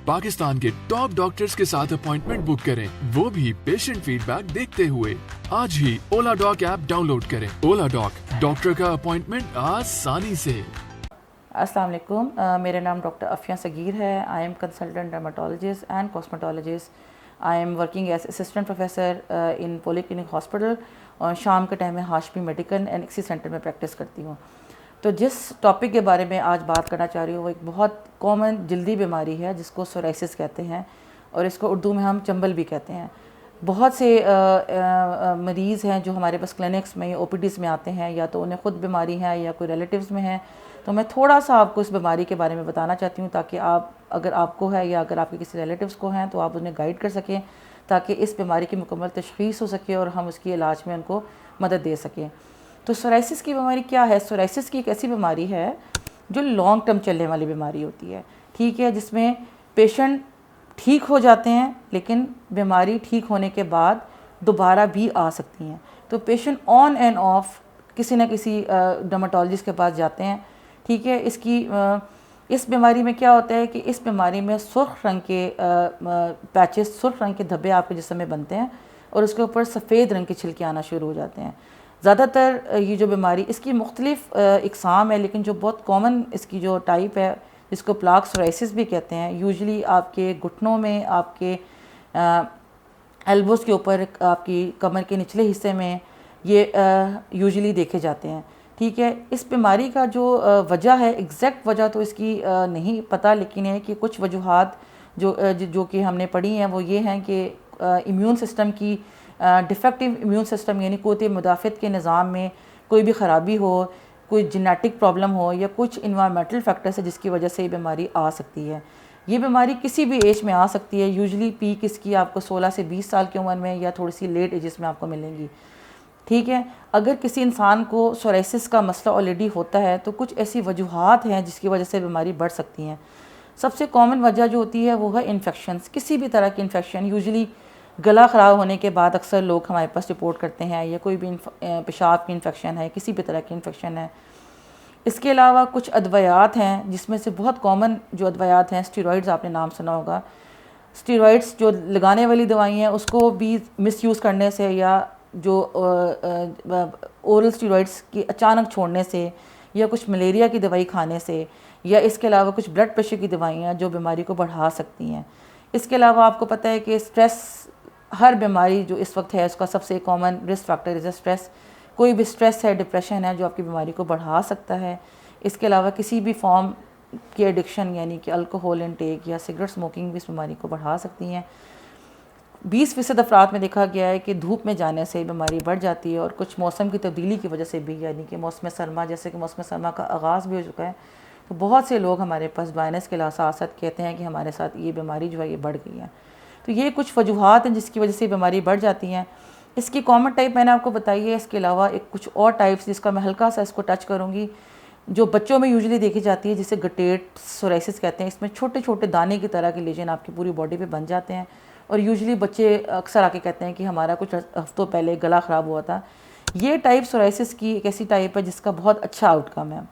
पाकिस्तान के top doctors के साथ अपॉइंटमेंट बुक करें, वो भी पेशेंट फीडबैक देखते हुए। आज ही ओला डॉक ऐप डाउनलोड करें। ओला डॉक, डॉक्टर का अपॉइंटमेंट आसानी से। अस्सलाम वालेकुम, मेरा नाम डॉक्टर अफिया सगीर है। I am consultant dermatologist and cosmetologist. I am working as assistant professor in polyclinic hospital और शाम के टाइम में हाशमी मेडिकल एंड एक्सी सेंटर में प्रैक्टिस करती हूँ। तो जिस टॉपिक के बारे में आज बात करना चाह रही हूँ वो एक बहुत कॉमन जल्दी बीमारी है जिसको सोराइसिस कहते हैं और इसको उर्दू में हम चंबल भी कहते हैं। बहुत से मरीज़ हैं जो हमारे पास क्लिनिक्स में या ओपीडीज़ में आते हैं, या तो उन्हें ख़ुद बीमारी है या कोई रिलेटिव्स में है। तो मैं थोड़ा सा आपको इस बीमारी के बारे में बताना चाहती हूँ ताकि आप, अगर आपको है या अगर आपके किसी रिलेटिव्स को हैं, तो आप उन्हें गाइड कर सकें ताकि इस बीमारी की मुकम्मल तशख़ीस हो सके और हम उसकी इलाज में उनको मदद दे सकें। तो सोराइसिस की बीमारी क्या है? सोराइसिस की एक ऐसी बीमारी है जो लॉन्ग टर्म चलने वाली बीमारी होती है, ठीक है, जिसमें पेशेंट ठीक हो जाते हैं लेकिन बीमारी ठीक होने के बाद दोबारा भी आ सकती हैं। तो पेशेंट ऑन एंड ऑफ किसी न किसी डर्माटोलॉजिस्ट के पास जाते हैं, ठीक है। इस बीमारी में क्या होता है कि इस बीमारी में सुर्ख रंग के पैचेस, सुर्ख रंग के धब्बे आपके जिस्म में बनते हैं और उसके ऊपर सफ़ेद रंग के छिलके आना शुरू हो जाते हैं। ज़्यादातर ये जो बीमारी, इसकी मुख्तलिफ़ इक़साम है, लेकिन जो बहुत कॉमन इसकी जो टाइप है जिसको प्लाक सोराइसिस भी कहते हैं, यूजुअली आपके घुटनों में, आपके एल्बोज़ के ऊपर, आपकी कमर के निचले हिस्से में ये यूजुअली देखे जाते हैं, ठीक है। इस बीमारी का जो वजह है, एग्जैक्ट वजह तो इसकी नहीं पता, लेकिन है कि कुछ वजूहात जो कि हमने पढ़ी हैं वो ये हैं कि इम्यून सिस्टम की डिफेक्टिव इम्यून सिस्टम यानी क़ुव्वत मुदाफ़त के निज़ाम में कोई भी ख़राबी हो, कोई जेनेटिक प्रॉब्लम हो या कुछ इन्वायरमेंटल फैक्टर्स है जिसकी वजह से ये बीमारी आ सकती है। ये बीमारी किसी भी एज में आ सकती है। यूजुअली पीक इसकी आपको 16 से 20 साल की उम्र में या थोड़ी सी लेट एजेस में आपको मिलेंगी, ठीक है। अगर किसी इंसान को सोराइसिस का मसला ऑलरेडी होता है तो कुछ ऐसी वजूहात हैं जिसकी वजह से बीमारी बढ़ सकती हैं। सबसे कॉमन वजह जो होती है वो है इन्फेक्शंस, किसी भी तरह की इन्फेक्शन। यूजुअली गला ख़राब होने के बाद अक्सर लोग हमारे पास रिपोर्ट करते हैं, या कोई भी पेशाब की इन्फेक्शन है, किसी भी तरह की इन्फेक्शन है। इसके अलावा कुछ अदवायात हैं जिसमें से बहुत कॉमन जो अदवायात हैं, स्टेरॉइड्स, आपने नाम सुना होगा। स्टेरॉइड्स जो लगाने वाली दवाई हैं उसको भी मिसयूज़ करने से, या जो ओरल स्टेरॉइड्स की अचानक छोड़ने से, या कुछ मलेरिया की दवाई खाने से, या इसके अलावा कुछ ब्लड प्रेशर की दवाइयाँ जो बीमारी को बढ़ा सकती हैं। इसके अलावा आपको पता है कि स्ट्रेस, हर बीमारी जो इस वक्त है उसका सबसे common risk factor is stress. कोई भी स्ट्रेस है, डिप्रेशन है, जो आपकी बीमारी को बढ़ा सकता है। इसके अलावा किसी भी फॉर्म की एडिक्शन यानी कि अल्कोहल इनटेक या सिगरेट स्मोकिंग भी इस बीमारी को बढ़ा सकती हैं। 20% अफराद में देखा गया है कि धूप में जाने से बीमारी बढ़ जाती है, और कुछ मौसम की तब्दीली की वजह से भी, यानी कि मौसम सरमा, जैसे कि मौसम सरमा का आगाज़ भी हो चुका है, तो बहुत से लोग हमारे पास बायनस के साथ कहते हैं कि हमारे साथ ये बीमारी जो है ये बढ़ गई है। तो ये कुछ वजूहात हैं जिसकी वजह से बीमारी बढ़ जाती हैं। इसकी कॉमन टाइप मैंने आपको बताई है। इसके अलावा एक कुछ और टाइप्स जिसका मैं हल्का सा इसको टच करूँगी, जो बच्चों में यूजुअली देखी जाती है, जिसे गटेट सोराइसिस कहते हैं। इसमें छोटे छोटे दाने की तरह के लीजन आपकी पूरी बॉडी पे बन जाते हैं, और यूजुअली बच्चे अक्सर आके कहते हैं कि हमारा कुछ हफ्तों पहले गला ख़राब हुआ था। ये टाइप सोराइसिस की एक ऐसी टाइप है जिसका बहुत अच्छा आउटकम है।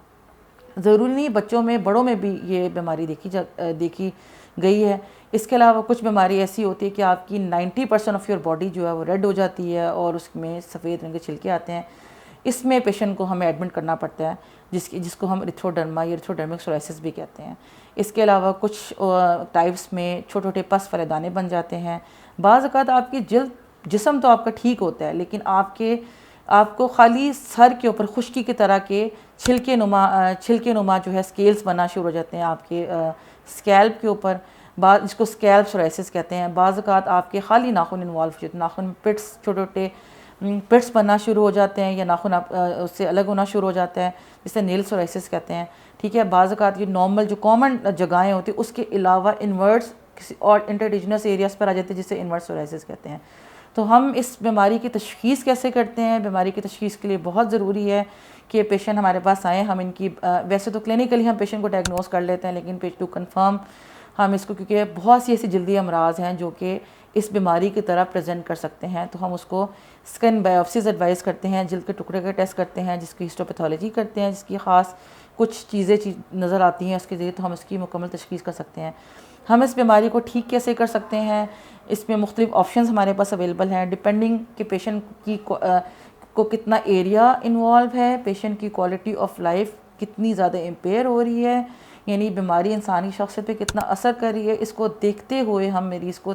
ज़रूरी नहीं बच्चों में, बड़ों में भी ये बीमारी देखी गई है। इसके अलावा कुछ बीमारी ऐसी होती है कि आपकी 90% ऑफ़ योर बॉडी जो है वो रेड हो जाती है और उसमें सफ़ेद रंग के छिलके आते हैं। इसमें पेशेंट को हमें एडमिट करना पड़ता है, जिसको हम इरिथ्रोडर्मा या इरिथ्रोडर्मिक सोराइसिस भी कहते हैं। इसके अलावा कुछ टाइप्स में छोटे छोटे पस वाले दाने बन जाते हैं। बाज़ औक़ात आपकी जिस्म तो आपका ठीक होता है, लेकिन आपको खाली सर के ऊपर खुश्की की तरह के छिलके नुमा जो है स्केल्स बनना शुरू हो जाते हैं आपके स्कैल्प के ऊपर, जिसको स्कैल्प सोराइसिस कहते हैं। बाज़ औक़ात आपके खाली नाखून इन्वॉल्व हो जाते हैं, नाखून पिट्स, छोटे छोटे पिट्स बनना शुरू हो जाते हैं, या नाखून उससे अलग होना शुरू हो जाता है, जिसे नेल सोराइसिस कहते हैं, ठीक है। बाज़ औक़ात ये नॉर्मल जो कॉमन जगहें होती हैं उसके अलावा इन्वर्ट्स किसी और इंटरडिजिनस एरियाज़ पर आ जाते हैं, जिसे इन्वर्ट सोराइसिस कहते हैं। तो हम इस बीमारी की तशख़ीस कैसे करते हैं? बीमारी की तशख़ीस के लिए बहुत ज़रूरी है कि पेशेंट हमारे पास आएँ। हम इनकी वैसे तो क्लिनिकली हम पेशेंट को डायग्नोस कर लेते हैं, लेकिन टू कन्फर्म हम इसको, क्योंकि बहुत सी ऐसी जल्दी अमराज हैं जो कि इस बीमारी की तरह प्रेजेंट कर सकते हैं, तो हम उसको स्किन बायोप्सीज एडवाइस करते हैं, जल्द के टुकड़े का टेस्ट करते हैं, जिसकी हिस्टोपैथोलॉजी करते हैं, जिसकी ख़ास कुछ चीज़ें नज़र आती हैं उसके ज़रिए, तो हम उसकी मुकम्मल तशख़ीस कर सकते हैं। ہم اس بیماری کو ٹھیک کیسے کر سکتے ہیں، اس میں مختلف آپشنز ہمارے پاس اویلیبل ہیں، ڈپینڈنگ کہ پیشنٹ کی کو کتنا ایریا انوالو ہے، پیشنٹ کی کوالٹی آف لائف کتنی زیادہ امپیئر ہو رہی ہے، یعنی بیماری انسانی شخصیت پہ کتنا اثر کر رہی ہے، اس کو دیکھتے ہوئے ہم مریض کو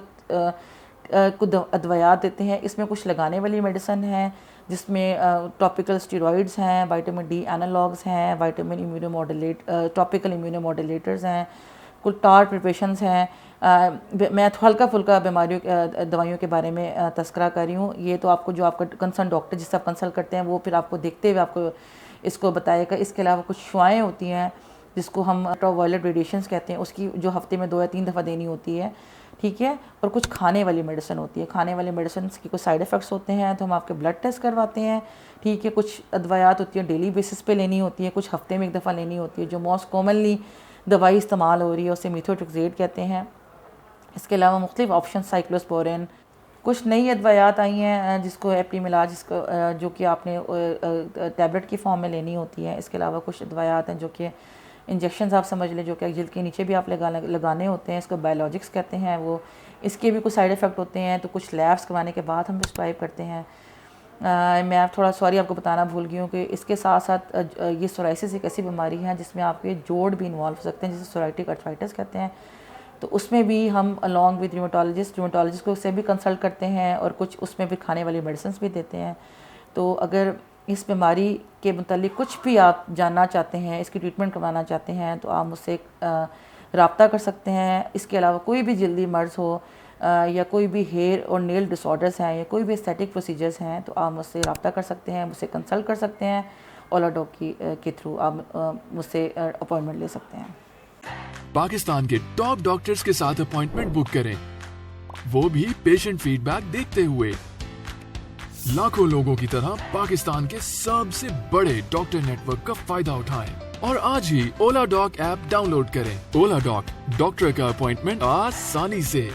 ادویات دیتے ہیں۔ اس میں کچھ لگانے والی میڈیسن ہیں جس میں ٹاپیکل اسٹیرائڈز ہیں، وائٹامن ڈی اینالاگز ہیں، ٹاپیکل امیونو ماڈولیٹرز ہیں، کچھ ٹار پریپریشنز ہیں۔ میں ہلکا پھلکا دوائیوں کے بارے میں تذکرہ کر رہی ہوں، یہ تو آپ کو جو آپ کا کنسرن ڈاکٹر جس سے آپ کنسلٹ کرتے ہیں وہ پھر آپ کو دیکھتے ہوئے آپ کو اس کو بتائے گا۔ اس کے علاوہ کچھ شعائیں ہوتی ہیں جس کو ہم الٹرا وائلٹ ریڈیشنز کہتے ہیں، اس کی جو ہفتے میں 2 یا 3 دفعہ دینی ہوتی ہے، ٹھیک ہے۔ اور کچھ کھانے والی میڈیسن ہوتی ہے، کھانے والی میڈیسنس کی کچھ سائیڈ ایفیکٹس ہوتے ہیں تو ہم آپ کے بلڈ ٹیسٹ کرواتے ہیں، ٹھیک ہے۔ کچھ ادویات ہوتی ہیں ڈیلی بیسس پہ لینی ہوتی ہیں، کچھ ہفتے میں 1 دفعہ لینی ہوتی ہے۔ جو موسٹ کامنلی دوائی استعمال ہو رہی ہے اسے میتھوٹریکزیٹ کہتے ہیں۔ اس کے علاوہ مختلف آپشن سائکلوسپورین، کچھ نئی ادویات آئی ہیں جس کو ایپٹیمیلاج جو کہ آپ نے ٹیبلٹ کی فارم میں لینی ہوتی ہے۔ اس کے علاوہ کچھ ادویات ہیں جو کہ انجیکشنز آپ سمجھ لیں جو کہ جلد کے نیچے بھی آپ لگانے ہوتے ہیں، اس کو بایولوجکس کہتے ہیں۔ وہ اس کے بھی کچھ سائیڈ ایفیکٹ ہوتے ہیں تو کچھ لیبس کروانے کے بعد ہم پرسکرائب کرتے ہیں۔ میں تھوڑا سوری آپ کو بتانا بھول گئی ہوں کہ اس کے ساتھ ساتھ یہ سورائسس ایک ایسی بیماری ہے جس میں آپ کے جوڑ بھی انوالو ہو سکتے ہیں، جسے سورائٹک ارتھرائٹس کہتے ہیں۔ تو اس میں بھی ہم along with ریومیٹولوجسٹ کو سے بھی کنسلٹ کرتے ہیں اور کچھ اس میں بھی کھانے والی میڈیسنس بھی دیتے ہیں۔ تو اگر اس بیماری کے متعلق کچھ بھی آپ جاننا چاہتے ہیں، اس کی ٹریٹمنٹ کروانا چاہتے ہیں تو آپ مجھ سے رابطہ کر سکتے ہیں۔ اس کے علاوہ کوئی بھی جلدی مرض ہو یا کوئی بھی ہیئر اور نیل ڈس آرڈرز ہیں یا کوئی بھی اسٹیٹک پروسیجرز ہیں تو آپ مجھ سے رابطہ کر سکتے ہیں، مجھ سے کنسلٹ کر سکتے ہیں۔ اولا ڈاک کے تھرو آپ مجھ سے اپوائنٹمنٹ لے سکتے ہیں۔ پاکستان کے ٹاپ ڈاکٹرز کے ساتھ اپوائنٹمنٹ بک کریں، وہ بھی پیشنٹ فیڈ بیک دیکھتے ہوئے۔ لاکھوں لوگوں کی طرح پاکستان کے سب سے بڑے ڈاکٹر نیٹ ورک کا فائدہ اٹھائیں اور آج ہی اولا ڈاک ایپ ڈاؤن لوڈ کریں۔ اولا ڈاک، ڈاکٹر کا اپوائنٹمنٹ آسانی سے۔